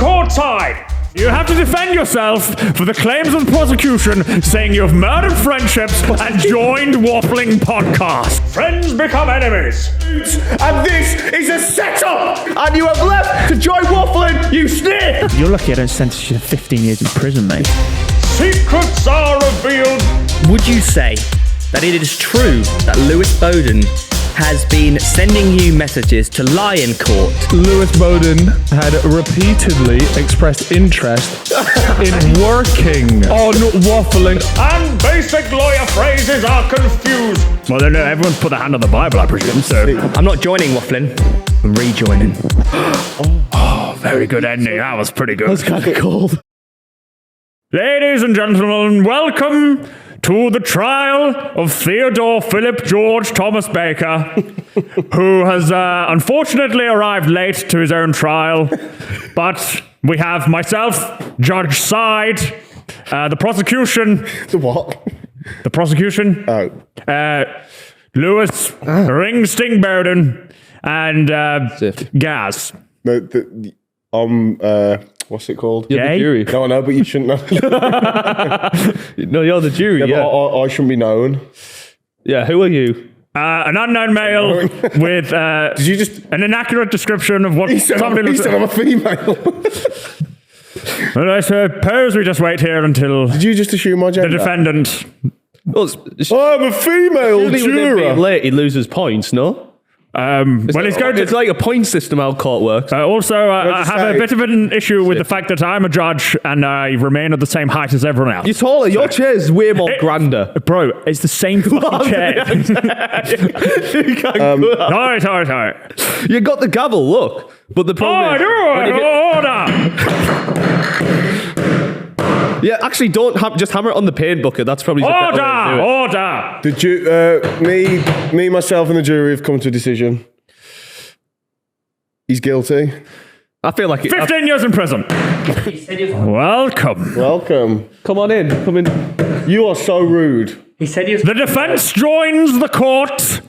courtside. You have to defend yourself for the claims of the prosecution saying you have murdered friendships and joined Wafflin Podcast. Friends become enemies. And this is a setup! And you have left to join Wafflin, you snitch! You're lucky I don't sentence you to 15 years in prison, mate. Secrets are revealed. Would you say that it is true that Lewis Bowden has been sending you messages to lie in court? Lewis Bowden had repeatedly expressed interest in working on Wafflin. And basic lawyer phrases are confused. Well, then everyone's put their hand on the Bible, I presume, so... I'm not joining Wafflin, I'm rejoining. Oh, very good ending. That was pretty good. That's kind of cold. Ladies and gentlemen, welcome to the trial of Theodore Philip George Thomas Baker, who has unfortunately arrived late to his own trial. But we have myself, Judge Side, the prosecution. The what? The prosecution. Oh. Lewis Ringsting Bowden and Gaz. What's it called? You're the jury. No, I know, but you shouldn't know. No, you're the jury, yeah. But I shouldn't be known. Yeah, who are you? An unknown male with Did you just... an inaccurate description of what He said somebody looks I'm a female. Well, I suppose we just wait here until Did you just assume my gender? the defendant... Well, I'm a female juror. Late, he loses points, no? It's like a point system how court works. Also, I have a bit of an issue with the fact that I'm a judge and I remain at the same height as everyone else. You're taller. Your chair's way more grander. Bro, it's the same fucking chair. Sorry. You got the gavel, look. But the problem is... Order! Yeah, actually, don't just hammer it on the paint bucket. That's probably the better way to do it. Order! Me, myself, and the jury have come to a decision. He's guilty. I feel like 15 years in prison. Welcome. Come on in. Come in. You are so rude. He said he was... The defense joins the court.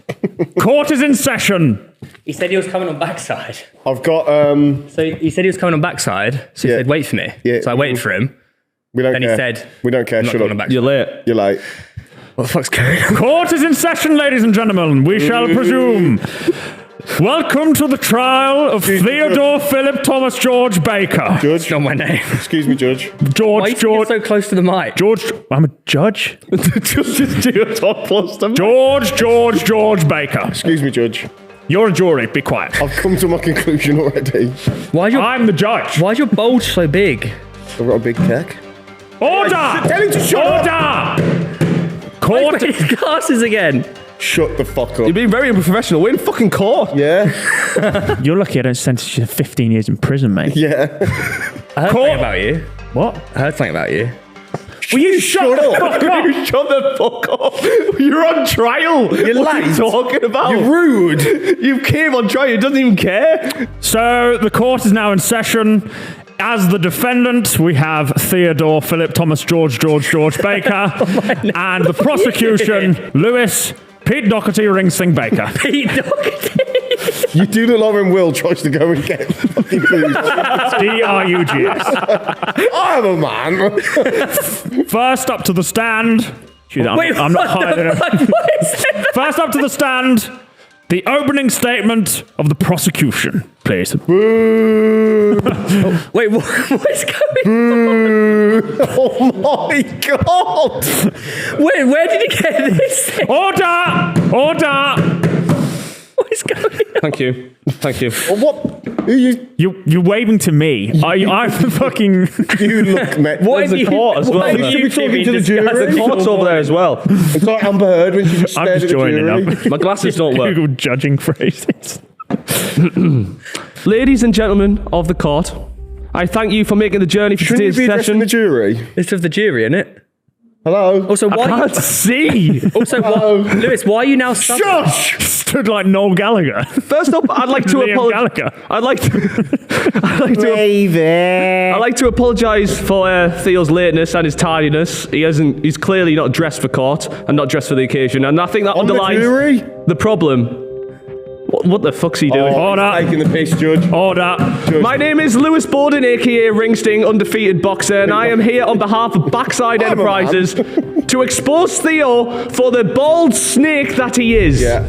Court is in session. He said he was coming on backside. I've got... So he said he was coming on backside, so he said, wait for me. Yeah. So I waited for him. We don't Then care. he said... We don't care. Shut up. You're late. You're late. What the fuck's going on? Court is in session, ladies and gentlemen. We shall presume. Welcome to the trial of Theodore Philip Thomas George Baker. Judge. It's not my name. Excuse me, Judge. Why are you so close to the mic? I'm a judge? George Baker. Excuse me, Judge. You're a jury. Be quiet. I've come to my conclusion already. I'm the judge. Why is your bulge so big? I've got a big cock. Order! Tell him to shut up! Court. Where's his glasses again? Shut the fuck up. You're being very unprofessional. We're in fucking court. Yeah? You're lucky I don't sentence you to 15 years in prison, mate. Yeah. I heard something about you. What? I heard something about you. Will you shut the fuck up? You shut the fuck up. You're on trial. You're what are you talking about? You're rude. You came on trial. He doesn't even care. So the court is now in session. As the defendant, we have Theodore Philip Thomas George Baker, and the prosecution, Lewis Pete Doherty Ringsting Baker. Pete Doherty? You do look like when Will tries to go and get fucking booze. D-R-U-G-S. I'm a man. First up to the stand. I'm not hiding it. First up to the stand, the opening statement of the prosecution, please. Wait, what is going on? Oh my God. Where did you get this thing? Order! What is going on? Thank you. What? Who You're waving to me. I'm fucking... You look, mate. What There's a court as well. You should be talking to the jury. The court's over there as well. It's like Amber Heard when she just I'm stared just at the joining jury. up. My glasses don't work. Google judging phrases. Ladies and gentlemen of the court, I thank you for making the journey for Shouldn't you today's be addressing session. the jury? It's of the jury, isn't it? Hello? Also, I why? can't see. Also, Lewis, why are you now stuck? Shush! Stood like Noel Gallagher. First up, I'd like to Liam apologize. Gallagher. I'd like to apologise for Theo's lateness and his tardiness. He's clearly not dressed for court and not dressed for the occasion, and I think that On the underlines jury? the problem What the fuck's he doing? Order. Taking the piss, Judge. Order. My name is Lewis Borden, aka Ringsting, undefeated boxer, and I am here on behalf of Backside Enterprises to expose Theo for the bald snake that he is. Yeah.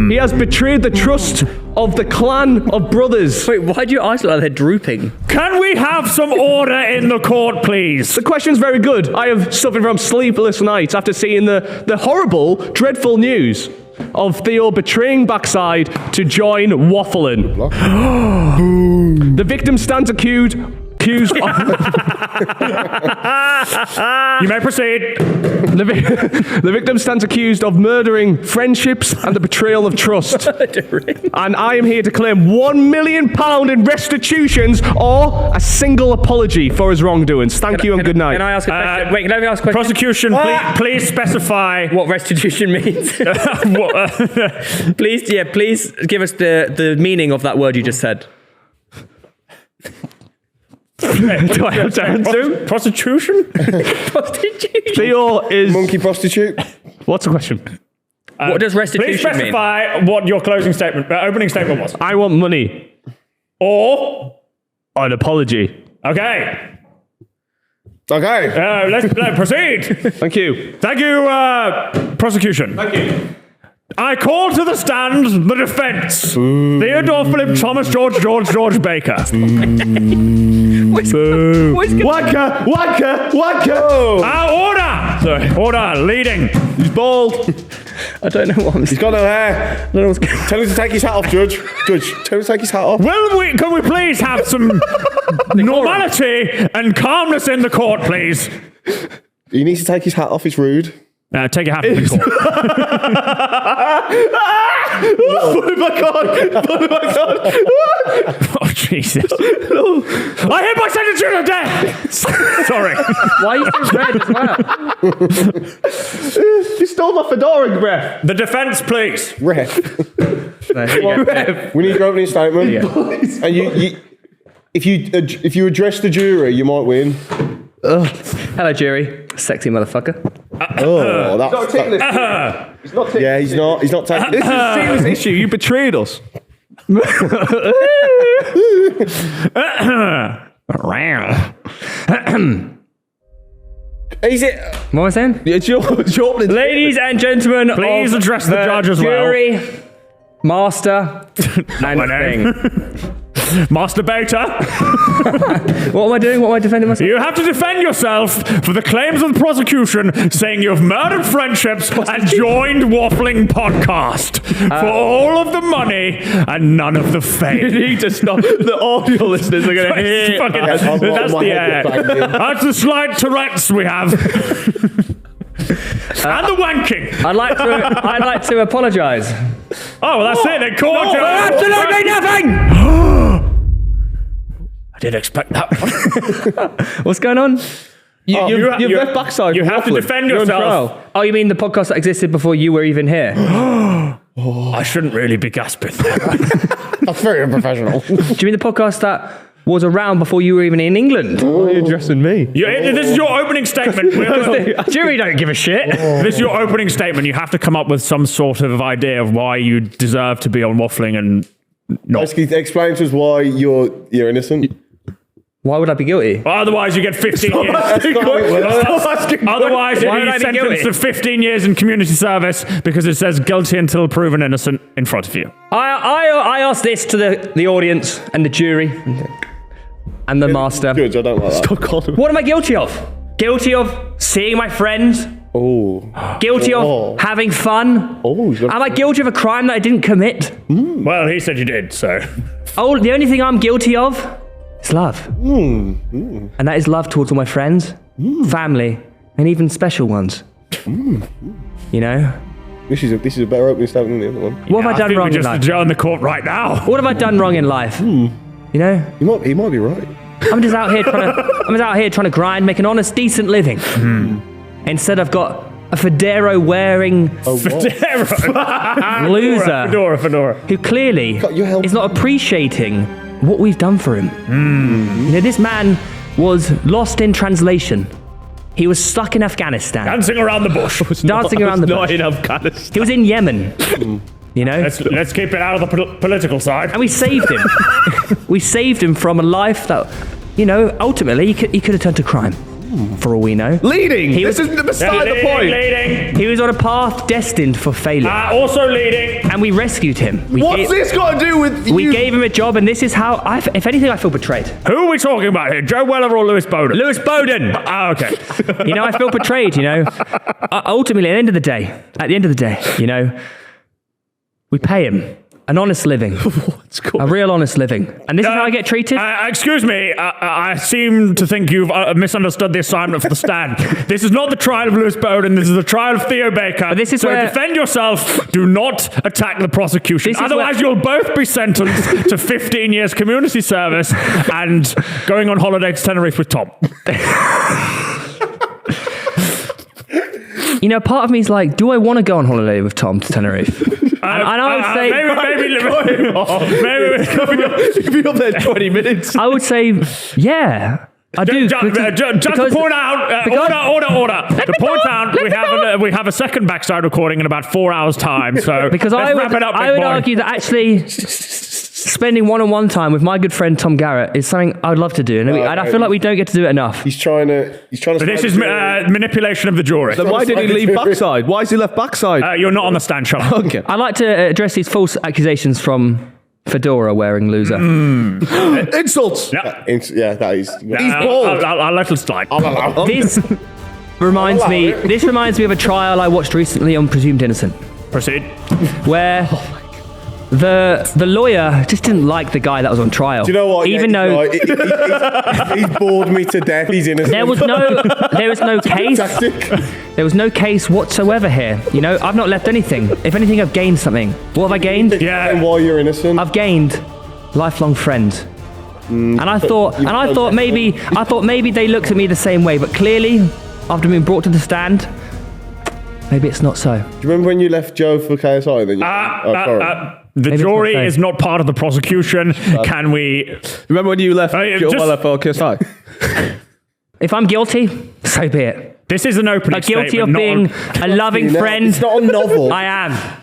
He has betrayed the trust of the clan of brothers. Wait, why do your eyes look like they're drooping? Can we have some order in the court, please? The question's very good. I have suffered from sleepless nights after seeing the horrible, dreadful news of Theo betraying Backside to join Wafflin. The victim stands accused of... You may proceed. The victim stands accused of murdering friendships and the betrayal of trust. And I am here to claim £1 million in restitutions or a single apology for his wrongdoings. Thank you and good night. Can I ask a question? Wait, can I ask a question? Prosecution, please specify What restitution means? Please give us the meaning of that word you just said. Do I have to answer? Prostitution? Prostitution. Theo is... Monkey prostitute. What's the question? What does Please restitution mean? specify what your opening statement was. I want money. Or An apology. okay, Okay. let's proceed. Thank you. Thank you, prosecution. Thank you. I call to the stand the defense. Theodore Philip Thomas George Baker. Wanker. Order! Sorry. Order, leading. He's bald. I don't know what I'm He's got no hair. Tell him to take his hat off, Judge. Judge, tell him to take his hat off. Can we please have some normality and calmness in the court, please? He needs to take his hat off. It's rude. Take your hat from the court. Oh my god! Oh, Jesus. I hereby sentence you to death! Sorry. Why are you so red as well? You stole my fedora, Griff. The defense, please. Ref. We need your opening statement. And if you address the jury, you might win. Hello, jury. Sexy motherfucker. Oh, that's... Not taking this. He's not taking Yeah, he's not taking This is a serious issue. You betrayed us. Is it... What was I saying? It's your opening. Ladies and gentlemen, Please of address the judge as well. jury, master, and my name. thing. Masturbator. What am I doing? What am I defending myself? You have to defend yourself for the claims of the prosecution saying you have murdered friendships and joined Waffling Podcast for all of the money and none of the fame. You need to stop. The audio listeners are going to hear. That's the slight Tourette's we have. And the wanking. I'd like to apologise. Oh, well, that's it. They called you. Absolutely nothing. I didn't expect that one. What's going on? You've left Backside. You have to defend You're on yourself. trial. Oh, you mean the podcast that existed before you were even here? I shouldn't really be gasping. That's very unprofessional. Do you mean the podcast that was around before you were even in England? Why are you addressing me? This is your opening statement. Jury don't give a shit. This is your opening statement. You have to come up with some sort of idea of why you deserve to be on Waffling and not. Basically, explain to us why you're innocent. Why would I be guilty? Well, otherwise, you get 15 years. Otherwise, Why would you're I be sentenced guilty? to 15 years in community service because it says guilty until proven innocent in front of you. I ask this to the audience and the jury and the master. Judge, I don't like that. What am I guilty of? Guilty of seeing my friends? Oh. Guilty of having fun? Am I guilty of a crime that I didn't commit? Well, he said you did, so. Oh, the only thing I'm guilty of is love. And that is love towards all my friends, family, and even special ones. You know? This is a better opening statement than the other one. What have I done wrong in just life? adjourn the court right now. What have I done wrong in life? You know? He might be right. I'm just out here trying to grind, make an honest, decent living. Instead, I've got a Federo wearing loser Fedora. who clearly Got your help. is not appreciating what we've done for him. You know, this man was lost in translation. He was stuck in Afghanistan, Dancing around the bush. dancing around the bush. Not in Afghanistan. He was in Yemen. You know? Let's keep it out of the political side. And we saved him. We saved him from a life that, ultimately he could have turned to crime. For all we know. Leading! This is beside the point. Leading. He was on a path destined for failure. Also leading. And we rescued him. What's this got to do with you? We gave him a job, and this is how, if anything, I feel betrayed. Who are we talking about here? Joe Weller or Lewis Bowden? Lewis Bowden! Okay. I feel betrayed, Ultimately, at the end of the day, we pay him an honest living. A real honest living. And this is how I get treated? Excuse me, I seem to think you've misunderstood the assignment for the stand. This is not the trial of Lewis Bowden, this is the trial of Theo Baker. But this is so where... defend yourself, do not attack the prosecution. Otherwise you'll both be sentenced to 15 years community service and going on holiday to Tenerife with Tom. Part of me is like, do I want to go on holiday with Tom to Tenerife? And I would say... Maybe you'll be up there 20 minutes. I would say, yeah, I do. Just to point out, order. To point out, we have a second backside recording in about 4 hours' time. So because I would argue that actually spending one-on-one time with my good friend Tom Garratt is something I'd love to do, and I feel like we don't get to do it enough. He's trying to. But this is manipulation of the jury. Then why did he leave backside? Why is he left backside? You're not on the stand, shut up. Okay. I'd like to address these false accusations from Fedora wearing loser. Insults. Yeah. That is. He's bald. I'll let it slide. This reminds me of a trial I watched recently on Presumed Innocent, Proceed. where the lawyer just didn't like the guy that was on trial. Do you know what? Even though he's bored me to death. He's innocent. there was no case. There was no case whatsoever here. I've not left anything. If anything, I've gained something. What have I gained? Yeah. And why you're innocent? I've gained lifelong friends. And I thought maybe they looked at me the same way, but clearly, after being brought to the stand, maybe it's not so. Do you remember when you left Joe for KSI? Then sorry. The Maybe jury is not part of the prosecution. Can we... Remember when you left Joe Weller for KSI? If I'm guilty, so be it. This is an opening statement. Guilty of being a loving friend. It's not a novel. I am.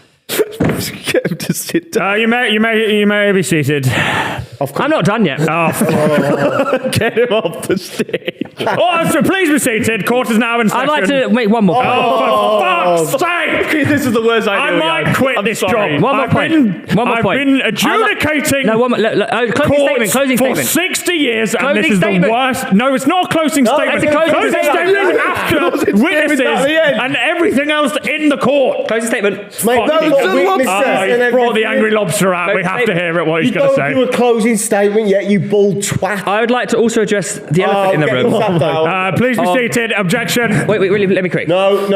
Get him to sit down. You may be seated. I'm not done yet. Get him off the stage. So please be seated. Court is now in session. I'd like to make one more point. For fuck's sake! This is the worst I might quit this job. One more point. I've been adjudicating closing statement. for 60 years, and this Closing is statement. the worst. No, it's not a closing statement. it's a closing statement. After witnesses and everything else in the court. Closing statement. Mate, He's brought the angry lobster out. We have to hear it, what he's going to say. You don't do a closing statement yet, you bald twat. I would like to also address the elephant in the room. Please be seated. Objection. Wait, let me quick. No,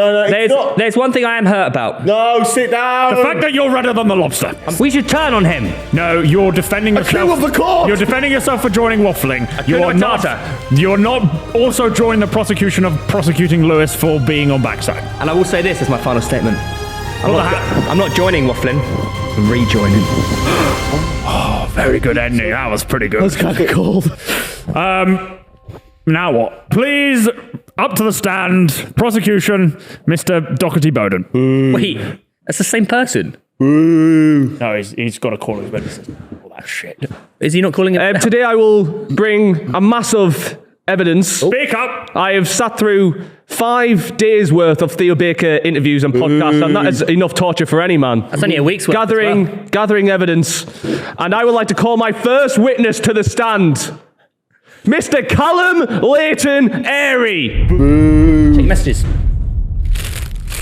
There's one thing I am hurt about. No, sit down. The fact that you're redder than the lobster. We should turn on him. No, you're defending yourself. of the court. You're defending yourself for joining Waffling. You're not also joining the prosecution of prosecuting Lewis for being on backside. And I will say this as my final statement. I'm not joining Wafflin. I'm rejoining. Very good ending. That was pretty good. That's kind of cold. Now what? Please, up to the stand. Prosecution, Mr. Doherty Bowden. Wait, that's the same person? No, he's got to call his witnesses. All that shit. Is he not calling it? Today I will bring a massive evidence. Speak up. I have sat through 5 days worth of Theo Baker interviews and podcasts, and that is enough torture for any man. That's only a week's worth. Gathering evidence, and I would like to call my first witness to the stand, Mr. Callum Leighton Airy. Check messages.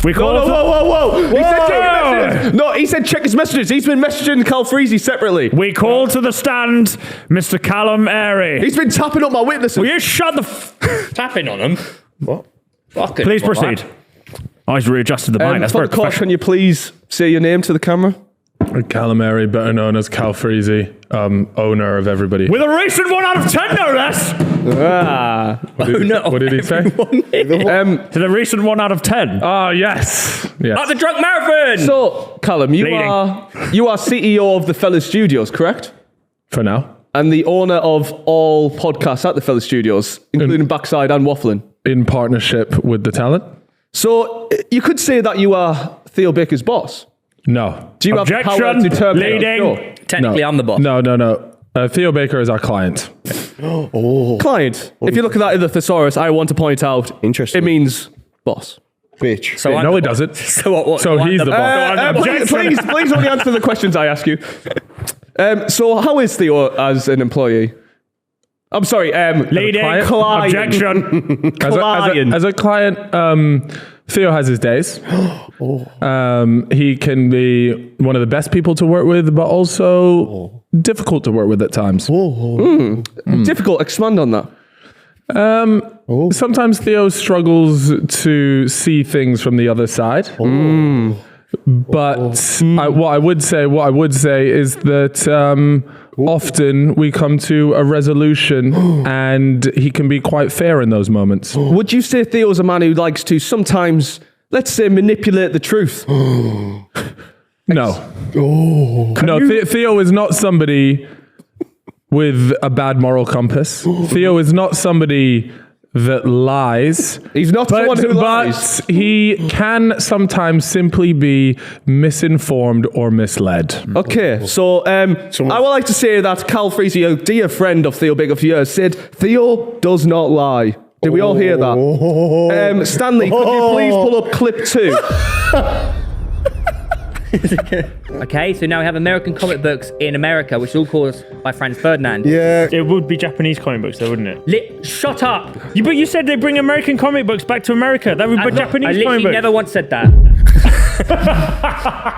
We call Whoa. He said check his messages. No, he said check his messages. He's been messaging Cal Frezy separately. We call to the stand Mr. Callum Airy. He's been tapping up my witnesses. Will you shut the Tapping on him. What? Fucking. Please proceed. Oh, he's readjusted the mic. That's for very the court, professional. can you please say your name to the camera? Callum Airy, better known as Cal Frezy, owner of everybody. With a recent 1 out of 10, no less. What did he say? To the recent 1 out of 10. Oh, yes. At the drunk marathon. So, Callum, you Bleeding. are CEO of the Fellas Studios, correct? For now. And the owner of all podcasts at the Fellas Studios, including Backside and Wafflin. In partnership with the talent. So, you could say that you are Theo Baker's boss. No. Do you have the power Objection. to terminate? Leading. Sure. Technically, I'm the boss. No. Theo Baker is our client. Client. If you look at that in the thesaurus, I want to point out. Interesting. It means boss. Bitch. So I'm No, the it boss. doesn't. So what? So I'm he's the boss. Please only answer the questions I ask you. So how is Theo as an employee? I'm sorry, Leading. client. Objection. As a client, Theo has his days. He can be one of the best people to work with, but also difficult to work with at times. Difficult. Expand on that. Sometimes Theo struggles to see things from the other side. But what I would say is that often we come to a resolution, and he can be quite fair in those moments. Would you say Theo's a man who likes to sometimes, let's say, manipulate the truth? No. Theo is not somebody with a bad moral compass. Theo is not somebody that lies. He's not someone who lies. But he can sometimes simply be misinformed or misled. Okay, so I would like to say that Cal Frezy, a dear friend of Theo Baker for years, said Theo does not lie. Did we all hear that? Stanley, could you please pull up clip 2? Okay, so now we have American comic books in America, which is all caused by Franz Ferdinand. Yeah. It would be Japanese comic books, though, wouldn't it? Shut up! But you said they bring American comic books back to America. That would be I Japanese literally comic books. never once said that.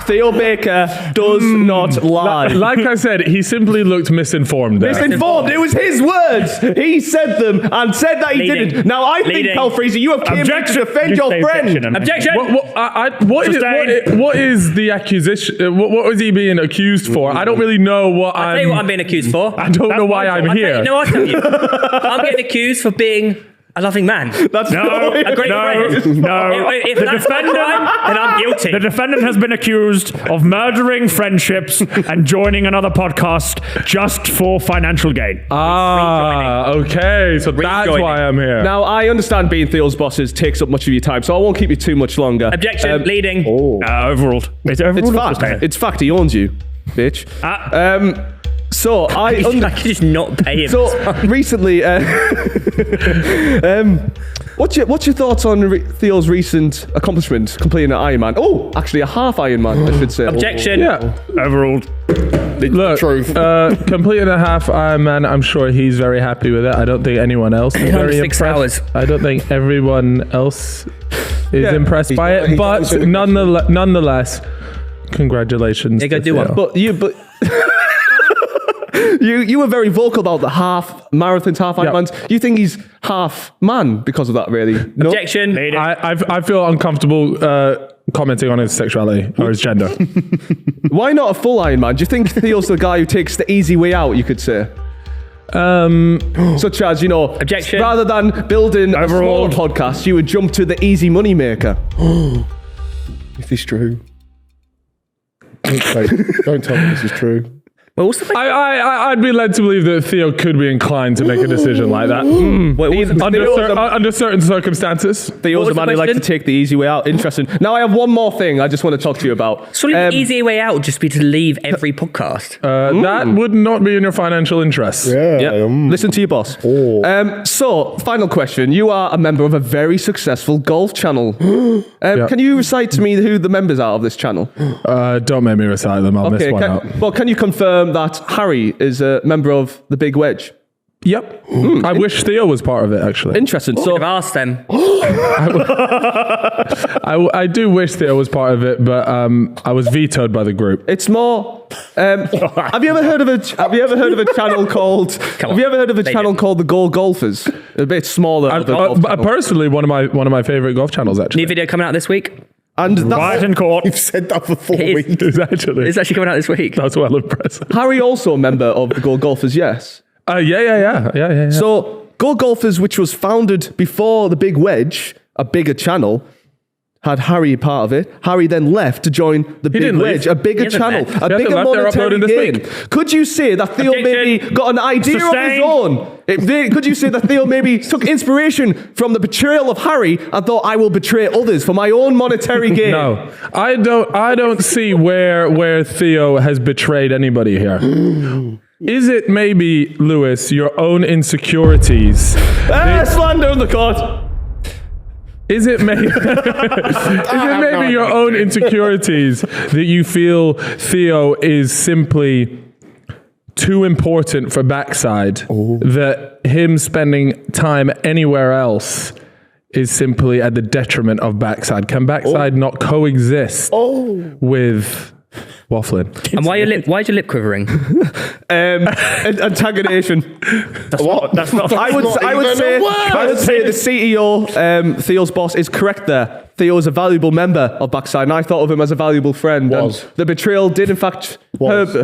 Theo Baker does not lie. Like I said, he simply looked misinformed there. Misinformed. It was his words. He said them and said that he Leading. didn't. Now I think, Leading. Cal Frezy, you have came to defend Just your say friend. objection, Objection! What is the accusation? What was he being accused for? I don't really know what I'll tell you what I'm being accused for. I don't know why I'm here. I'll tell you. I'm getting accused for being a loving man. That's No, A great friend. If that's a crime, then I'm guilty. The defendant has been accused of murdering friendships and joining another podcast just for financial gain. Okay, so that's Rejoining. why I'm here. Now I understand being Theo's bosses takes up much of your time, so I won't keep you too much longer. Objection, leading. Overruled. It's It's overruled. fact. It's fact. He owns you, bitch. So I I could just not pay him. so recently, what's your thoughts on Theo's recent accomplishment, completing an Ironman? Oh, actually a half Ironman, I should say. Objection. Yeah. Overruled. Look, completing a half Ironman, I'm sure he's very happy with it. I don't think anyone else is Under very 6 impressed. hours. I don't think everyone else is impressed by it. he's But answered- nonetheless, congratulations. Yeah, go to do one. Theo. But you were very vocal about the half marathons, half Ironmans. You think he's half man because of that, really? No? Objection. I feel uncomfortable commenting on his sexuality or his gender. Why not a full Ironman? Do you think Theo's the guy who takes the easy way out, you could say? Such as, Objection. rather than building a small podcast, you would jump to the easy money maker. Is this true? Don't tell me this is true. Well, what's the I'd be led to believe that Theo could be inclined to make a decision like that. Under certain circumstances. Theo's was the man the who likes to question? take the easy way out. Interesting. Now I have one more thing I just want to talk to you about. Surely the easy way out would just be to leave every podcast. That would not be in your financial interests. Yeah. Listen to your boss. So, final question. You are a member of a very successful golf channel. Can you recite to me who the members are of this channel? Don't make me recite them. I'll miss one out. Well, can you confirm that Harry is a member of the Big Wedge? Yep. I wish Theo was part of it, actually. Interesting. I've So, asked them. I do wish Theo was part of it, but I was vetoed by the group. it's more. Have you ever heard of a channel called? Come on. Have you ever heard of a They channel did. called the Goal Golfers? A bit smaller. of a golf channel. Personally, one of my favorite golf channels, actually. New video coming out this week. And Quiet in court. You've said that for 4 It is. weeks. It's actually. It's actually coming out this week. That's well impressive. Harry also a member of the Goal Golfers. Yes. Yeah. So, Go Golfers, which was founded before the Big Wedge, a bigger channel, had Harry part of it. Harry then left to join the Big didn't Wedge, leave. a bigger hasn't channel, left. a bigger left. They're monetary uploading this gain. week. Could you say that Theo maybe got an idea of his Sustained. own? Could you say that Theo maybe took inspiration from the betrayal of Harry and thought, I will betray others for my own monetary gain? No, I don't see where Theo has betrayed anybody here. Is it maybe, Lewis, your own insecurities? Slander on the court. Is it maybe your own insecurities that you feel Theo is simply too important for Backside, that him spending time anywhere else is simply at the detriment of Backside? Can Backside not coexist with Wafflin? And why is your lip quivering? Antagonation. That's not. I would say the CEO, Theo's boss, is correct there. Theo is a valuable member of Backside, and I thought of him as a valuable friend. Was. And the betrayal did, in fact, hurt.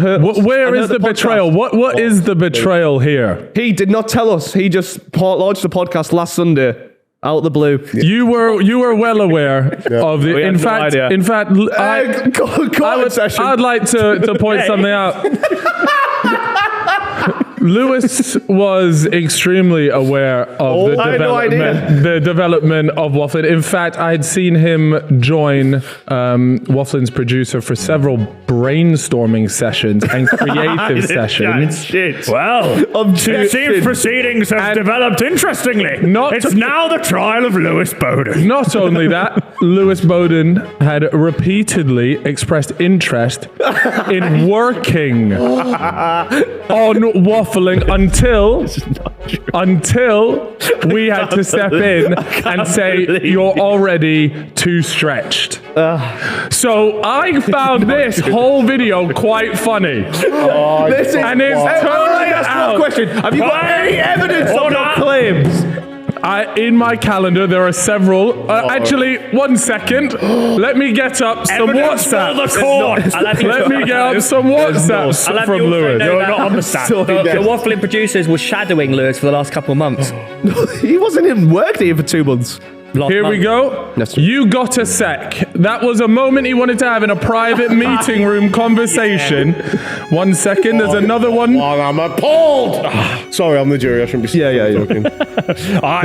Where I is heard the betrayal? podcast. What is the betrayal here? He did not tell us. He just launched a podcast last Sunday, out of the blue. You were well aware of the. We had no idea. In fact, I'd like to point something out. Lewis was extremely aware of the development of Wafflin. In fact, I'd seen him join Wafflin's producer for several brainstorming sessions and creative sessions. Shit. Well, it seems proceedings have developed interestingly. It's now the trial of Lewis Bowden. Not only that, Lewis Bowden had repeatedly expressed interest in working on waffling until we had to step in and say you're already too stretched. So I found this whole video quite funny. And it's turned out. Question. Have you got any evidence of your claims? In my calendar, there are several. Actually, 1 second. Let me get up some WhatsApps. Let me get up some WhatsApps from Lewis. You're not on the stand. The Wafflin producers were shadowing Lewis for the last couple of months. He wasn't in work here for 2 months. Here we go. You got a sec. That was a moment he wanted to have in a private meeting room conversation. 1 second. There's another one. I'm appalled. Sorry, I'm the jury. I shouldn't be talking.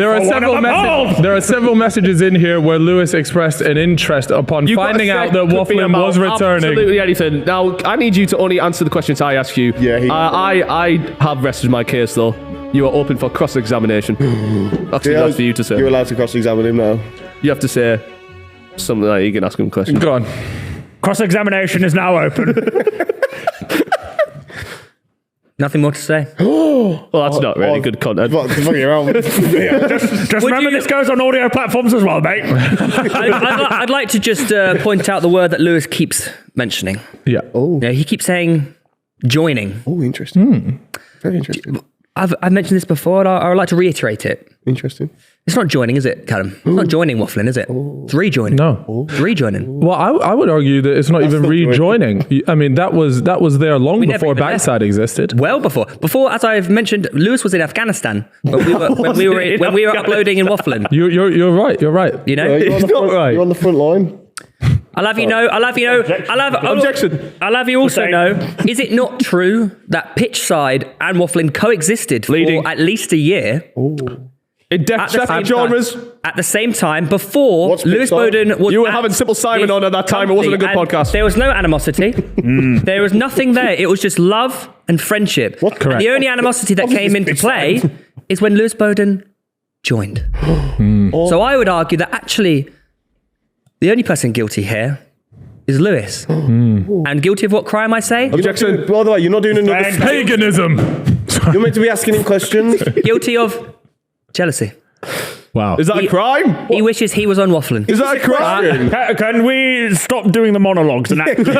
There are several messages in here where Lewis expressed an interest upon finding out that Wafflin was returning. Absolutely anything. Now, I need you to only answer the questions I ask you. Yeah, I have rested my case, though. You are open for cross-examination. Actually, that's for you to say. You're allowed to cross-examine him now. You have to say something like you can ask him questions. Go on. Cross-examination is now open. Nothing more to say. Well, that's not really good content. Just remember this goes on audio platforms as well, mate. I'd like to just point out the word that Lewis keeps mentioning. Yeah. You know, he keeps saying joining. Oh, interesting. Very interesting. I've mentioned this before, and I would like to reiterate it. Interesting. It's not joining, is it, Callum? It's not joining Wafflin, is it? It's rejoining. No. It's rejoining. Well, I would argue that it's not even rejoining. I mean, that was there long never before even Backside existed. Well before. Before, as I've mentioned, Lewis was in Afghanistan when we were uploading in Wafflin. You're right. You're right. You know? You're on the front line. I'll have you know. Objection. I'll have you also know. Is it not true that Pitchside and Wafflin coexisted for at least a year? In separate genres. At the same time, before What's Lewis Pitchside? Bowden was. You were having Simple Simon on at that time. It wasn't a good and podcast. There was no animosity. There was nothing there. It was just love and friendship. Correct. And the only animosity that came into play is when Lewis Bowden joined. So I would argue that actually the only person guilty here is Lewis. And guilty of what crime, I say? Objection. By the way, you're not doing another. Paganism. You're meant to be asking him questions. Guilty of jealousy. Wow. Is that a crime? He wishes he was on Wafflin. Is that a crime? Can we stop doing the monologues and actually... You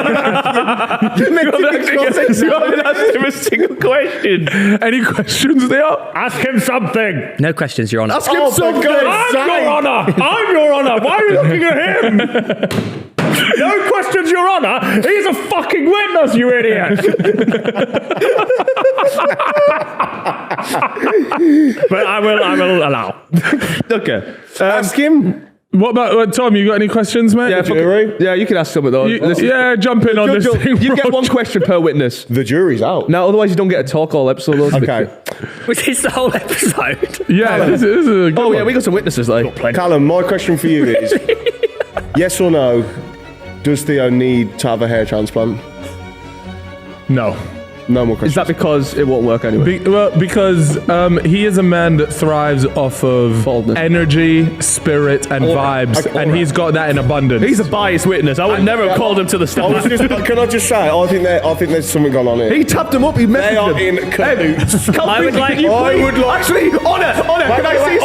haven't asked him a single question. Any questions there? Ask him something. No questions, Your Honour. Ask him something. I'm your honour. I'm your honour. Why are you looking at him? No questions, Your Honour. He's a fucking witness, you idiot. But I will allow. Okay. Ask him. What about Tom? You got any questions, mate? Yeah, yeah, you can ask some of those. Yeah, jump in on this thing. You get one question per witness. The jury's out. No, otherwise you don't get a talk all episode. Okay. Was this the whole episode? Yeah, this is a good Oh, yeah, one. we got some witnesses, like. Callum, my question for you is, yes or no, does Theo need to have a hair transplant? No. No more questions. Is that because it won't work anyway? Because he is a man that thrives off of Baldness. energy, spirit, and vibes, Okay, and he's got that in abundance. He's a biased witness. I would never have called him to the stand. Can I just say, I think there's something going on here. He tapped him up. He messaged They are him. in cahoots. I would like- Actually, Honor, can I see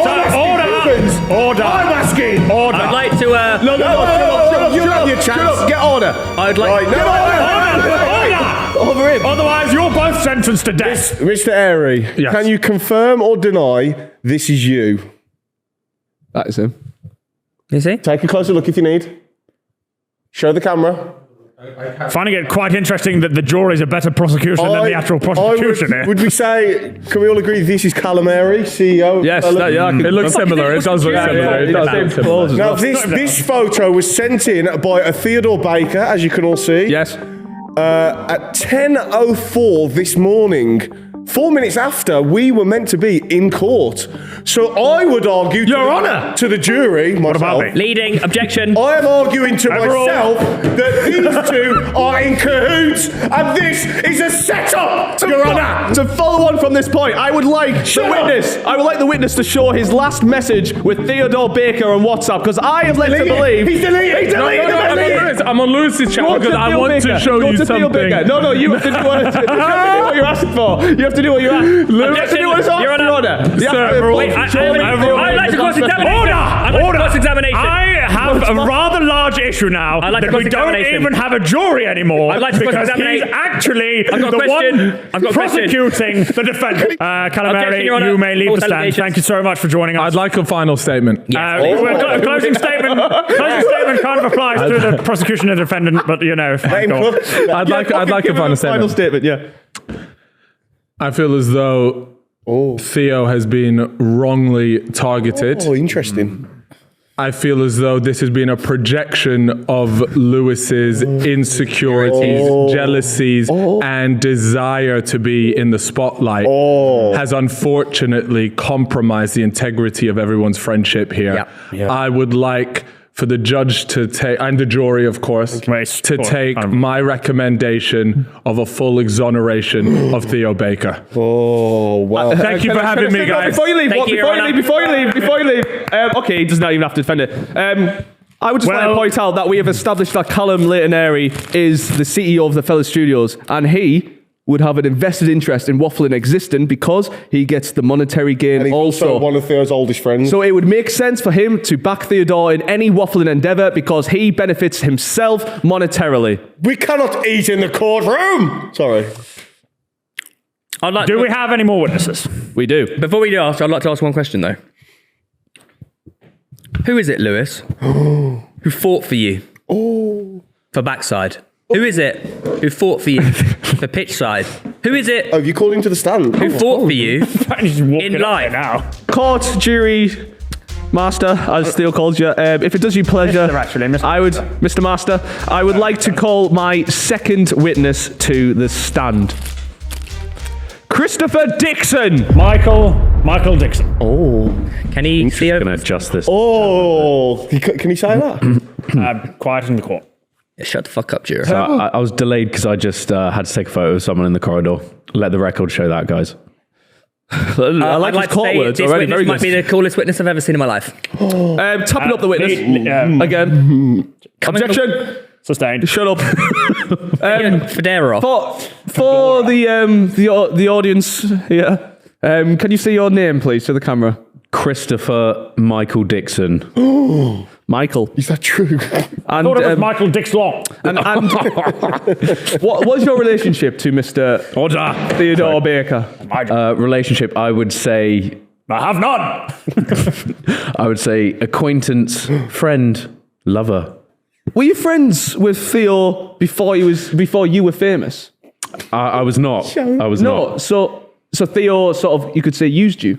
Order! I'm asking. Order! I'd like to. No, You have your chance. Get Honor. I'd like. Right, Order! Over him. Otherwise, you're both sentenced to death. Mr. Airy, Yes. can you confirm or deny this is you? That is him. Is he? Take a closer look if you need. Show the camera. Finding it quite interesting that the jury's a better prosecution than the actual prosecution here. Would we say, can we all agree this is Callum Airy, CEO? Yes, Fellow- yeah, It looks similar. It does look similar. It does look similar. Now, this photo was sent in by a Theodore Baker, as you can all see. Yes. At 10:04 this morning, 4 minutes after we were meant to be in court. So I would argue, Your Honour! to the jury, myself, about me? Leading objection. I am arguing to Overall. myself that these two are in cahoots, and this is a setup, Your Honour. To follow on from this point, I would like the witness to show his last message with Theodore Baker on WhatsApp, because I have led to believe He's deleted. No, I'm on Lewis's channel because I want to show you something. No, you have to do what you're asking for. You have to do what you're asking. You have to do what it's Your asking Honour. for. You have Sir, to- Wait, I'd like to cross-examination. Order! I'd like to Order! cross-examination. I have a rather large issue now I'd like that to we don't cross-examination. even have a jury anymore. I'd like to because cross-examinate. he's actually I've got a the question. one I've got a question. prosecuting the defendant. Calamari, Objection, Your Honour. you may leave False the stand. allegations. Thank you so much for joining us. I'd like a final statement. Closing statement. Closing statement kind of applies to the prosecution and defendant, but you know. Name go on. club. I'd like a final Final statement. statement, yeah. I feel as though Theo has been wrongly targeted. Oh, interesting. I feel as though this has been a projection of Lewis's insecurities, jealousies, and desire to be in the spotlight has unfortunately compromised the integrity of everyone's friendship here. I would like for the judge to take, and the jury, of course, to take my recommendation of a full exoneration of Theo Baker. Oh, wow. Thank you for having me, guys. Before you leave, Thank you, Your Honour. before you leave. Okay, he does not even have to defend it. I would just like to point out that we have established that Callum Leighton Airy is the CEO of the Fellow Studios, and he would have an invested interest in Wafflin existing because he gets the monetary gain And he's also one of Theo's oldest friends. So it would make sense for him to back Theodore in any Wafflin endeavour because he benefits himself monetarily. We cannot eat in the courtroom. Sorry. Do we have any more witnesses? We do. Before we do ask, I'd like to ask one question though. Who is it, Lewis, who fought for you for backside? Who is it who fought for you for pitch side? Who is it Oh, have you called him to the stand? who fought for you He's walking in up life? there now. Court, jury, master, as Theo calls you. If it does you pleasure, Mr. actually, Mr. Mr. Master, I would like to call my second witness to the stand. Christopher Dixon. Michael Dixon. Can he see Gonna adjust this. Oh, can he say that? Quiet in the court. Shut the fuck up, Jura. So I was delayed because I just had to take a photo of someone in the corridor. Let the record show that, guys. I I'd like his like to court say words this already. witness Very might be good. the coolest witness I've ever seen in my life. Tapping up the witness. Again. Objection. Sustained. Shut up. Federa off. For the audience here, can you say your name, please, to the camera? Christopher Michael Dixon. Michael. Is that true? And, Thought it was Michael Dixon. and what was your relationship to Mr. Theodore Baker? Relationship, I would say I have none. acquaintance, friend, lover. Were you friends with Theo before you were famous? I was not. I was No. not. So So Theo sort of, you could say, used you.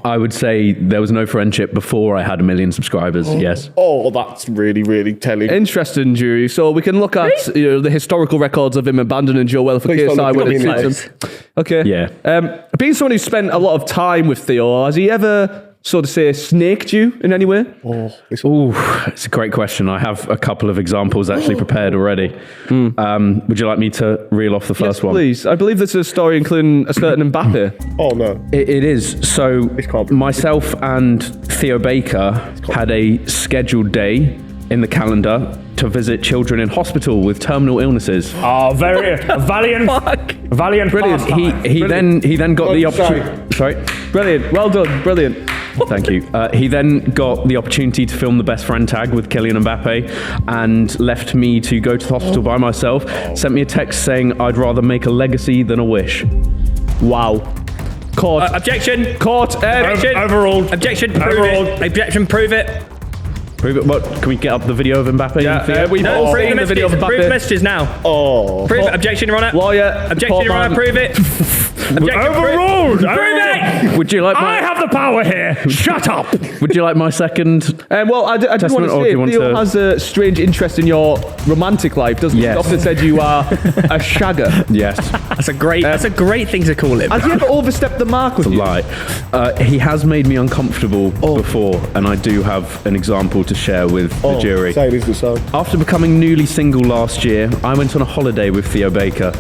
I would say there was no friendship before I had 1 million subscribers. Yes. Oh, that's really, really telling. Interesting, jury. So we can look at the historical records of him abandoning Joel for Please don't KSI look when at it me in suits the him. Okay. Yeah. Being someone who's spent a lot of time with Theo, has he ever, so to say, snaked you in any way? Ooh, it's a great question. I have a couple of examples actually prepared already. Would you like me to reel off the first one? Please. I believe there's a story including a certain Mbappe. Oh, no. It is. So can't be- myself and Theo Baker had a scheduled day in the calendar to visit children in hospital with terminal illnesses. Oh, very valiant, valiant. Brilliant. pastime. He then got the Oh, sorry. opportunity. Sorry. Brilliant. Well done. Brilliant. Thank you. He then got the opportunity to film the best friend tag with Kylian Mbappe and left me to go to the hospital by myself. Sent me a text saying I'd rather make a legacy than a wish. Wow. Court. Objection. Court. Objection. Overruled. Objection. Prove Overruled. it. Objection. Prove it. Prove it. What? Can we get up the video of Mbappe? Yeah, Theo? we've all Prove seen the video of messages. Prove Mbappe. messages now. Oh. Prove it. Objection, Your Honour. Lawyer. Objection, Your Honour. Prove it. Objection. Overruled. Prove it. Would you like I my? have the power here. Shut up. Would you like my second? Well, I did want Testament, to or do say, you want Theo to- has a strange interest in your romantic life, doesn't he? Yes. He's often said you are a shagger. Yes. That's a great thing to call him. Has he ever overstepped the mark with you? Lie. He has made me uncomfortable before, and I do have an example to share with the jury. Say it isn't so. After becoming newly single last year, I went on a holiday with Theo Baker.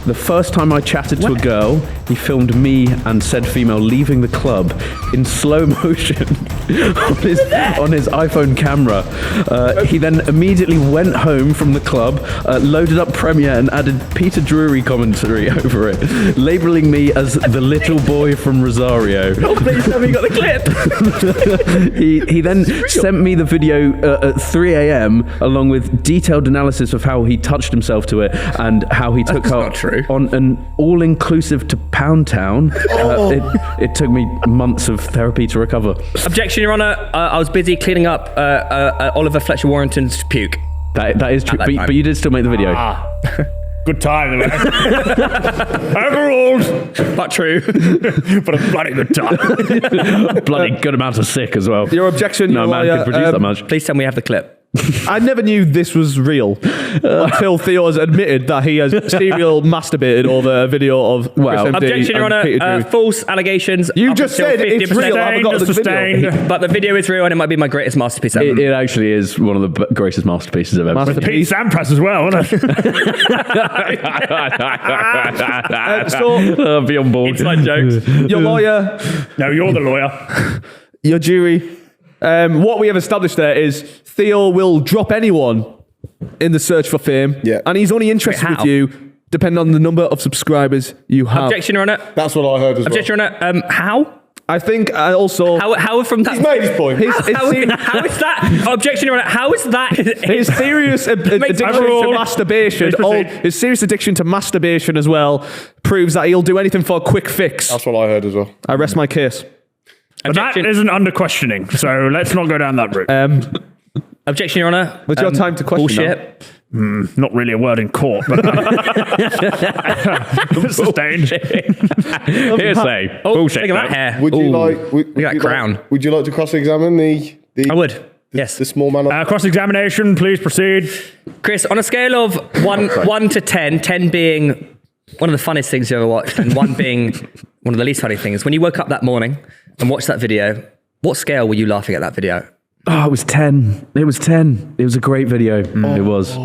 The first time I chatted to a girl, he filmed me and said female leaving the club in slow motion on his iPhone camera. He then immediately went home from the club, loaded up Premiere and added Peter Drury commentary over it, labeling me as the little boy from Rosario. Please tell me you got the clip. He then sent me the video at 3 a.m. along with detailed analysis of how he touched himself to it and how he took her not true. on an all-inclusive to Pound Town. It took me months of therapy to recover. Objection, Your Honour. I was busy cleaning up Oliver Fletcher Warrington's puke. That is true, that time. but you did still make the video. Good time, man. Overruled, But true. but a bloody good time. Bloody good amount of sick as well. Your objection, No your man lawyer, could produce that much. Please tell me we have the clip. I never knew this was real until Theo has admitted that he has serial masturbated over a video of Well, Chris MD Objection, Your and Peter Honour. Drury. False allegations. You up just until said it's 50%. real. I haven't got the Sustained. video. But the video is real and it might be my greatest masterpiece ever. It actually is one of the greatest masterpieces I've ever seen. Masterpiece. Pete Sampras as well, wasn't it? So, Be on board. Inside jokes. your lawyer, No, you're the lawyer. your jury, what we have established there is Theo will drop anyone in the search for fame. Yeah. And he's only interested Wait, with how? you depending on the number of subscribers you have. Objection, Your Honour. That's what I heard as Objection, Your Honour. How? I think I also... How from that? well. He's made his point. his, his, How ser- how is that? Objection, Your Honour. How is that? his serious addiction to overruled. masturbation, Please proceed. his serious addiction to masturbation as well, proves that he'll do anything for a quick fix. That's what I heard as well. I rest my case. But that Objection. isn't under questioning, so let's not go down that route. Objection, Your Honour. It's your time to question Bullshit. Not really a word in court, but sustained. Hearsay. Oh, Bullshit. look at that hair. Would you Ooh. like? Would, Look at that you crown. Like, would you like to cross-examine the I would. Yes. the small man? Cross-examination, please proceed. Chris, on a scale of 1 to 10, 10 being one of the funniest things you ever watched, and 1 being one of the least funny things, when you woke up that morning and watched that video, what scale were you laughing at that video? Oh, it was 10. It was 10. It was a great video. It was.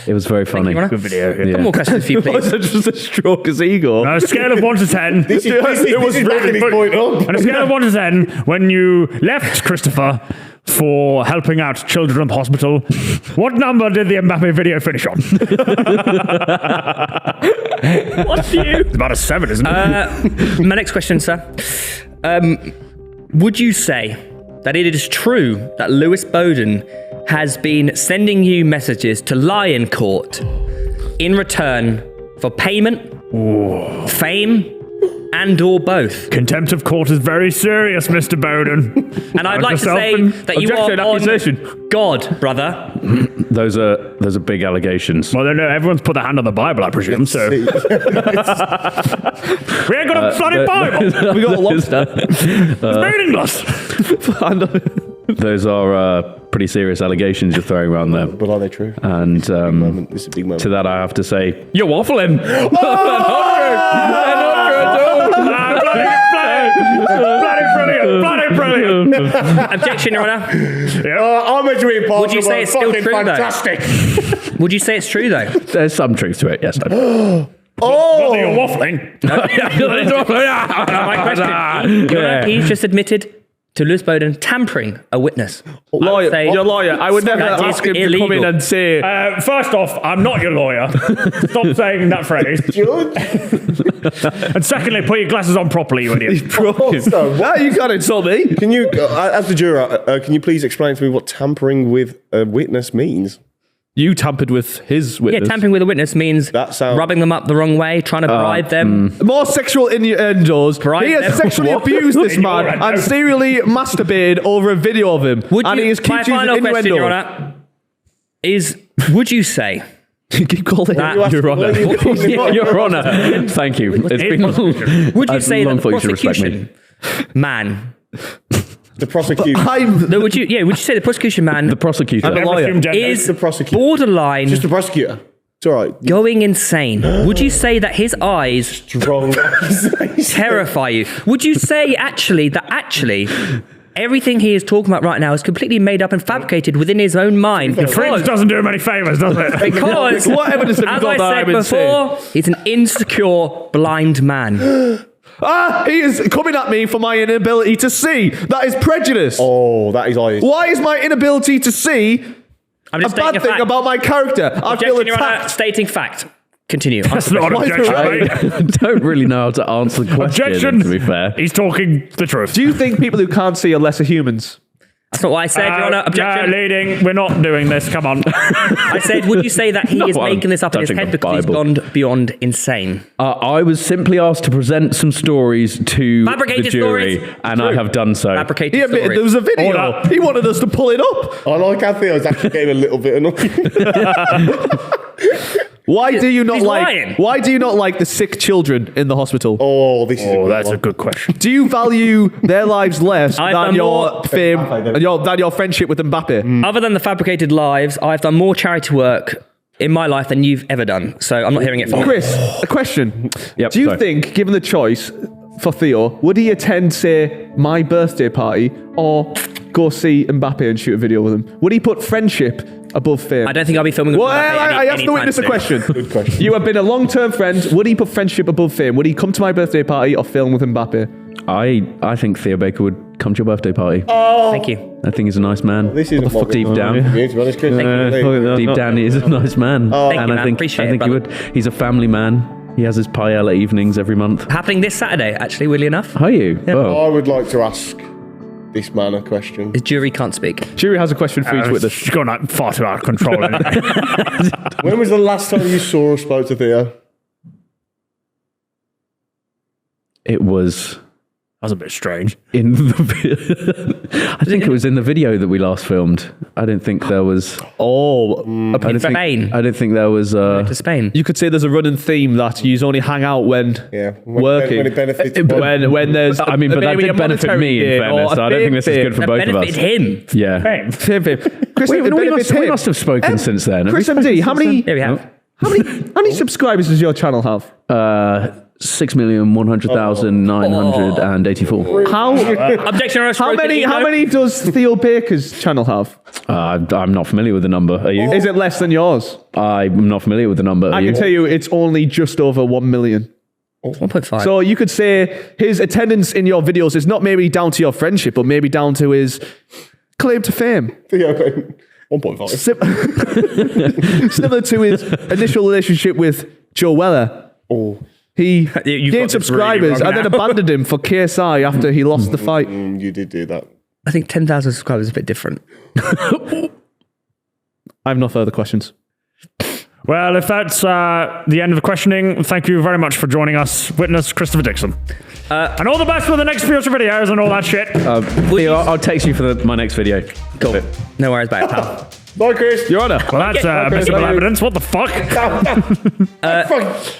It was very funny. Your Honour. Good video. Yeah. Yeah. One more question for you, please. Was it just a stroke his ego? On a scale of 1 to 10. This is backing his point up. On a scale of 1 to 10, when you left Christopher for helping out children at the hospital, what number did the Mbappe video finish on? What's you? It's about a 7, isn't it? My next question, sir. Would you say that it is true that Lewis Bowden has been sending you messages to lie in court in return for payment, fame, and or both? Contempt of court is very serious, Mr. Bowden. And I'd like to say that you are on God, brother. Those are big allegations. Well, no, everyone's put their hand on the Bible, I presume. So we ain't got a bloody Bible. We got a lobster. It's meaningless. Those are pretty serious allegations you're throwing around there. But are they true? And This is a big moment. to that, I have to say, You're waffling. Bloody brilliant. Objection, Your Honour. I'm meant to be impossible. Would you say it's still Fucking true, though? fantastic. Would you say it's true, though? there's some truth to it. Yes. Not that you're waffling. My question. Your Honour, he's just admitted to Lewis Bowden tampering a witness. Lawyer, say- you're a lawyer. I would never That is ask him to come in illegal. and say, First off, I'm not your lawyer. Stop saying that phrase. And secondly, put your glasses on properly, you idiot. So, "Well, you can't insult me." can you, as the juror, can you please explain to me what tampering with a witness means? You tampered with his Yeah, witness. tampering with a witness means That sounds- rubbing them up the wrong way, trying to bribe them. More sexual innuendos. Bribe He has them. sexually abused this man Innuendo. and serially masturbated over a video of him. Would and you, he is my keeps using final question, Your innuendo. Honour, is would you say Keep calling that- it Your Honour. Your Honour. Thank you. It's been would you I've say long that the thought you should respect me. prosecution man? The prosecution. I'm No, would you you say the prosecution man The prosecutor. I'm a lawyer. Assume gender. is the prosecutor. borderline Just the prosecutor. It's all right. going insane? Would you say that his eyes Strong. terrify you? Would you say actually everything he is talking about right now is completely made up and fabricated within his own mind? Fringe Because doesn't do him any favours, does it? Because, What evidence have you as got I that said I'm insane? before, he's an insecure, blind man. he is coming at me for my inability to see. That is prejudice. Oh, that is eyes. Why is my inability to see I'm a just bad stating thing fact. about my character? I feel Objection, Your Honour, attacked. stating fact. Continue. That's not an Why is objection, there- mate. I don't really know how to answer the question, Objection. to be fair. He's talking the truth. Do you think people who can't see are lesser humans? That's not what I said, Your Honour. Objection. Leading. We're not doing this. Come on. I said, would you say that he is No, I'm making this up in his touching head the because he's Bible. gone beyond insane? I was simply asked to present some stories to Fabricated the jury, stories. and I have done so. Fabricated He admitted stories. there was a video. Order. He wanted us to pull it up. I like how Theo's actually getting a little bit annoying. Why do you not He's like? lying. Why do you not like the sick children in the hospital? Oh, this is a Oh, good that's one. a good question. Do you value their lives less I've than done your more- fame, Mbappe, than your friendship with Mbappe? Other than the fabricated lives, I've done more charity work in my life than you've ever done. So I'm not hearing it from you. Chris, a question. Yep, Do you sorry. think, given the choice for Theo, would he attend, say, my birthday party or go see Mbappe and shoot a video with him? Would he put friendship above fame? I don't think I'll be filming with Well, Mbappe I asked the anytime witness a soon. question. Good question. You have been a long-term friend. Would he put friendship above fame? Would he come to my birthday party or film with Mbappe? I think Theo Baker would come to your birthday party. Thank you. I think he's a nice man. This is deep down. To be honest, Chris. Deep down, he is a nice man. Thank and you, I man. think Appreciate I it, think he brother. would. He's a family man. He has his paella evenings every month. Happening this Saturday, actually, weirdly enough. Are you? Oh. I would like to ask this man a question. The jury can't speak. Jury has a question for each witness. It's gone like far too out of control. Anyway. When was the last time you saw or spoke to Theo? It was That was a bit strange. in the. I think it was in the video that we last filmed. I didn't think there was. Oh, I don't think. Spain. I don't think there was. To Spain. you could say there's a running theme that you only hang out when Yeah. working. When it benefits. when there's I mean, but that maybe a did benefit monetary me, in gain or fairness. a So I don't think this is fame good for That both of us. benefit him. Yeah. Fame. fame. Chris, Wait, it no, we benefits must him. have spoken since then. Have Chris we spoken MD, how since many? Yeah, we have. How many subscribers does your channel have? 6,100,984. How Objection. how many does Theo Baker's channel have? I'm not familiar with the number. Are you? Is it less than yours? I'm not familiar with the number. Are I you? can tell you it's only just over 1 million. 1.5. So you could say his attendance in your videos is not maybe down to your friendship, but maybe down to his claim to fame. Theo, 1.5. Similar to his initial relationship with Joe Weller. Oh. He You've got gained this really subscribers wrong and then now. abandoned him for KSI after he lost the fight. You did do that. I think 10,000 subscribers is a bit different. I have no further questions. Well, if that's the end of the questioning, thank you very much for joining us, witness Christopher Dixon. And all the best with the next future videos and all that shit. Theo, I'll text you for my next video. Cool. No worries about it, pal. Bye, Chris. Your Honour. Well, that's admissible evidence. What the fuck?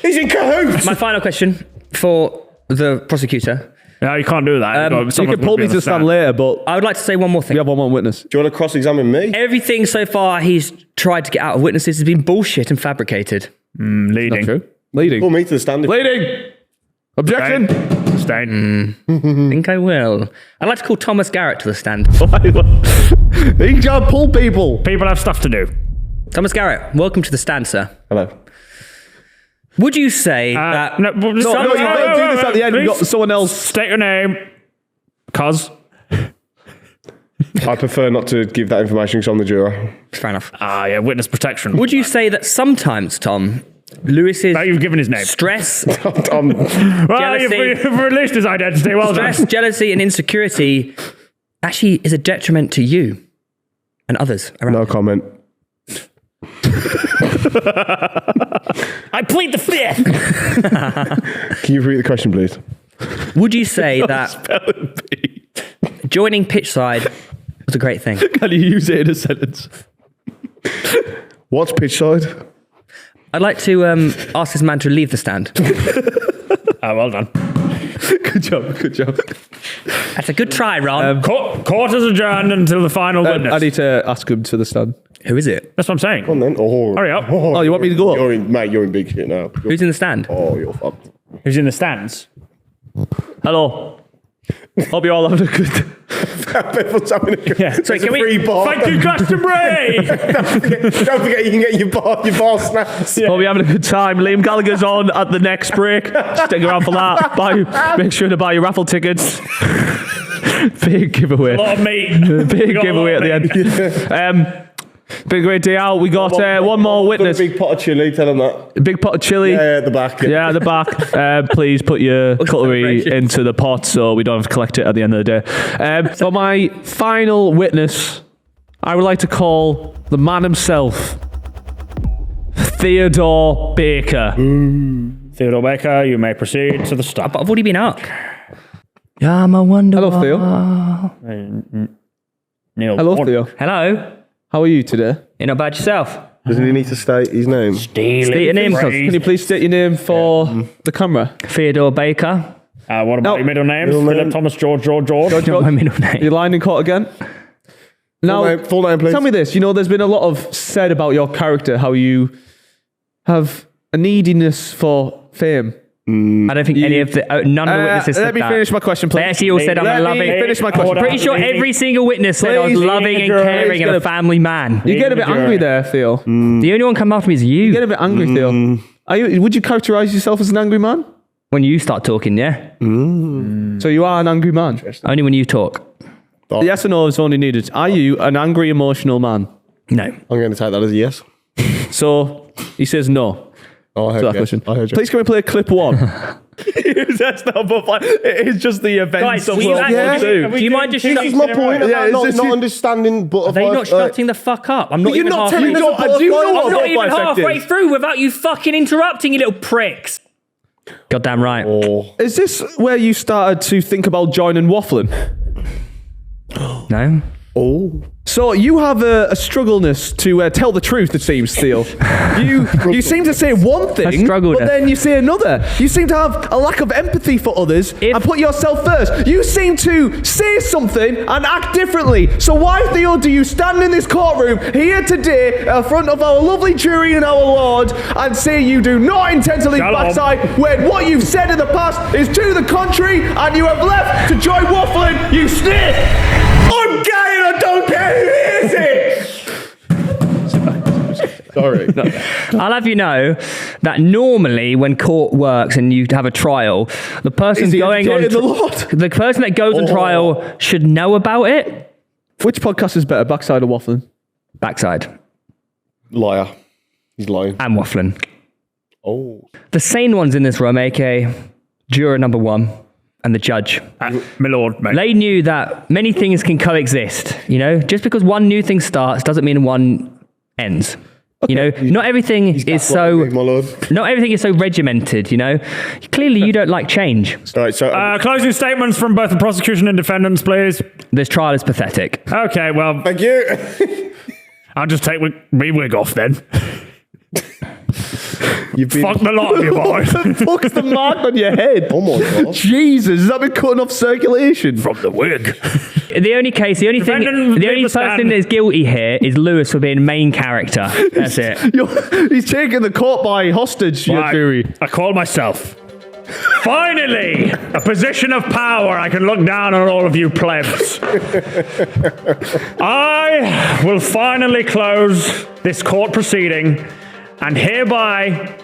He's in cahoots. My final question for the prosecutor. No, you can't do that. So you can pull me to the stand later, but I would like to say one more thing. we have one more witness. Do you want to cross-examine me? Everything so far he's tried to get out of witnesses has been bullshit and fabricated. Leading. Not true. Leading. Pull me to the stand. Leading. Objection. Staying. I think I will. I'd like to call Thomas Garratt to the stand. He can't pull people. People have stuff to do. Thomas Garratt, welcome to the stand, sir. Hello. Would you say that... No, you don't do this at the end. We've got someone else. State your name. Cuz. I prefer not to give that information because I'm the juror. Fair enough. Yeah, witness protection. Would you say that sometimes, Tom, Lewis's You've given his name. stress, Well, jealousy. you've released his identity. Well done. stress, jealousy, and insecurity actually is a detriment to you and others around? No comment. I plead the fifth. Can you repeat the question, please? Would you say that joining pitchside was a great thing? Can you use it in a sentence? What's pitch side? I'd like to ask this man to leave the stand. Well done. Good job. Good job. That's a good try, Ron. Court is adjourned until the final witness. I need to ask him to the stand. Who is it? That's what I'm saying. Come on then. Oh, Hurry up. Oh, you want me to go up? You're in big shit now. Who's in the stand? Oh, you're fucked. Who's in the stands? Hello. Hope you're all having a good... Everyone's having a good... Yeah. Sorry, can we... free bar. Thank you, Glastonbury. Don't forget you can get your bar snacks. Hope you're having a good time. Liam Gallagher's on at the next break. Stick around for that. Make sure to buy your raffle tickets. Big giveaway. A lot of meat. Big giveaway at the end. Been a great day out. We got one more witness. Got a big pot of chili, tell them that. Big pot of chili. Yeah, at the back. Yeah, at the back. Please put your cutlery into the pot so we don't have to collect it at the end of the day. For my final witness, I would like to call the man himself, Theodore Baker. Theodore Baker, you may proceed to the stop. I've already been up. Yeah, I'm a wonder. Hello, Theo. Neil. Hello, Theo. Hello. How are you today? You're not bad yourself. Doesn't he need to state his name? State your name. Can you please state your name for the camera? Theodore Baker. What about your middle names? Philip, Thomas, George. Not my middle name. Your line in court again? Now, Full name, please. tell me this. You know, there's been a lot of said about your character, how you have a neediness for fame. I don't think any of the none of the witnesses said Let me that. finish my question, please. They actually all said I'm a Let loving. me finish my question. Pretty sure every single witness said I was Please, loving and caring and a family man. You get a bit angry there, Theo. The only one come after me is You you. get a bit angry, Theo. Would you characterize yourself as an angry man? When you start talking, yeah. So you are an angry man? Only when you talk. Yes or no is only needed. Are you an angry, emotional man? No. I'm going to take that as a yes. So he says no. Oh, I To that heard question. I heard you. Please can we play clip one? That's not but it is just the events of World War II. Do you mind just This is my point Yeah, about is not this- understanding butterflies. Are they not shutting the fuck up? I'm not You're even not halfway. telling us what do you know what I'm not even butterfly effect halfway is? through without you fucking interrupting, you little pricks. Goddamn right. Is this where you started to think about joining Wafflin? No. So you have a struggleness to tell the truth, it seems, Theo. You seem to say one thing, struggled. but then you say another. You seem to have a lack of empathy for others and put yourself first. You seem to say something and act differently. So why, Theo, do you stand in this courtroom here today in front of our lovely jury and our Lord and say you do not intend to leave backside when what you've said in the past is to the contrary and you have left to join Wafflin, you snitch! I'm gay and I don't care who hears it! Sorry. I'll have you know that normally when court works and you have a trial, the person Is he going on educated in the Lord? the person that goes on trial should know about it. Which podcast is better, Backside or Wafflin? Backside Liar. He's lying. and Wafflin. Oh. The sane ones in this room, aka juror number 1 and the judge. My lord, mate. They knew that many things can coexist. You know, just because one new thing starts doesn't mean one ends. You know, not everything is so. My lord. Not everything is so regimented. You know, clearly you don't like change. All right, so Closing statements from both the prosecution and defendants, please. This trial is pathetic. Okay, well, thank you. I'll just take me wig off then. You've been... Fuck the lot of you, boys. Fuck's the mark on your head? Oh my God. Jesus, has that been cutting off circulation? From the wig. The only person that's guilty here is Lewis for being main character. That's it. He's taking the court by hostage, your Right. theory. I call myself. Finally, a position of power. I can look down on all of you plebs. I will finally close this court proceeding and hereby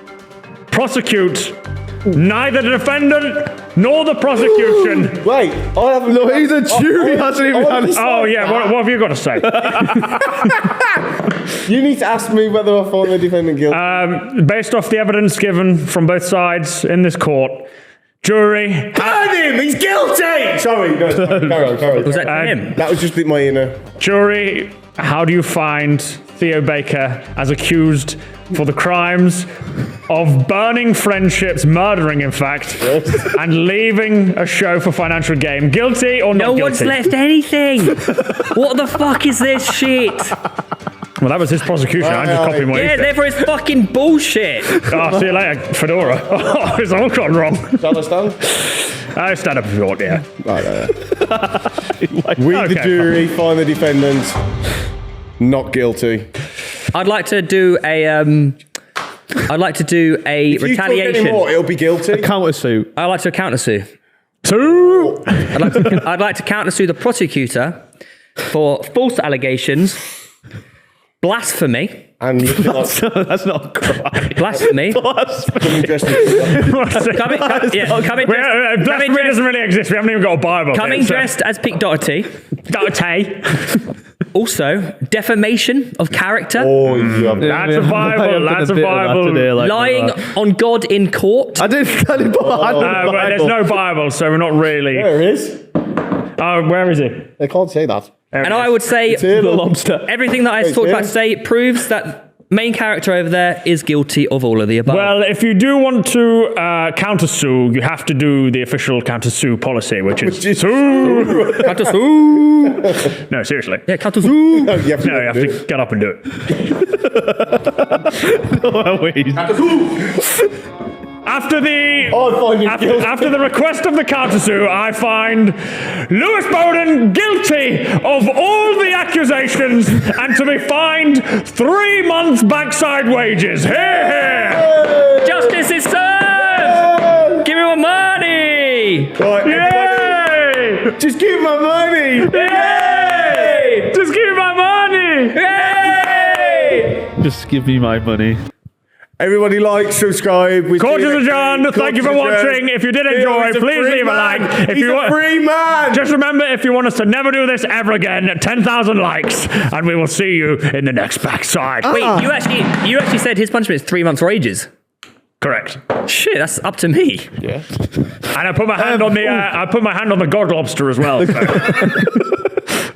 prosecute neither the defendant nor the prosecution. Wait, I haven't... No, the jury hasn't even had a... Oh, yeah, what have you got to say? You need to ask me whether I find the defendant guilty. Based off the evidence given from both sides in this court, jury... Burn him! He's guilty! Sorry, no, carry on. Was that for him? That was just my inner... Jury, how do you find Theo Baker as accused for the crimes of burning friendships, murdering in fact, and leaving a show for financial gain? Guilty or not No guilty? one's left anything. What the fuck is this shit? Well, that was his prosecution. I'm just copying what he Yeah, said. therefore it's fucking bullshit. Oh, see you later, Fedora. Oh, it's all gone wrong. Shall I stand? I stand up if you want, yeah. We, the Okay, jury, find the defendant not guilty. I'd like to do a If you talk retaliation. anymore, it'll be guilty. Countersuit. I'd like to countersue. Two. I'd like to countersue the prosecutor for false allegations, blasphemy, And looking like That's not a crime. blasphemy. coming dressed in... Coming Blasphemy dressed, doesn't really exist. We haven't even got a Bible. coming yet, so- dressed as Pete Doherty. Doherty. Also, defamation of character, Oh, you have... That's a Bible. That's a Bible. lying on God in court. I didn't cut it, but I had the But there's no Bible, so we're not really. There it is. Where is it? They can't say that. And I would say Here, the look. lobster. everything that I Wait, talked yeah. about today proves that main character over there is guilty of all of the above. Well, if you do want to countersue, you have to do the official countersue policy, which is sue. countersue. No, seriously. Yeah, countersue. No, you have to, No, you have to get up and do it. After the after the request of the countersue, I find Lewis Bowden guilty of all the accusations and to be fined 3 months backside wages. Here, here. Justice is served. Give me my money. Right, Yay! just give my money. Yay! Just give me my money. Yay! Just give me my money. Everybody like, subscribe. Court is adjourned. Thank you for watching. If you did enjoy, please leave a like. If He's you a free man. just remember, if you want us to never do this ever again, 10,000 likes, and we will see you in the next backside. Wait, you actually said his punishment is 3 months wages. Correct. Shit, that's up to me. And I put my hand on the God lobster as well. So.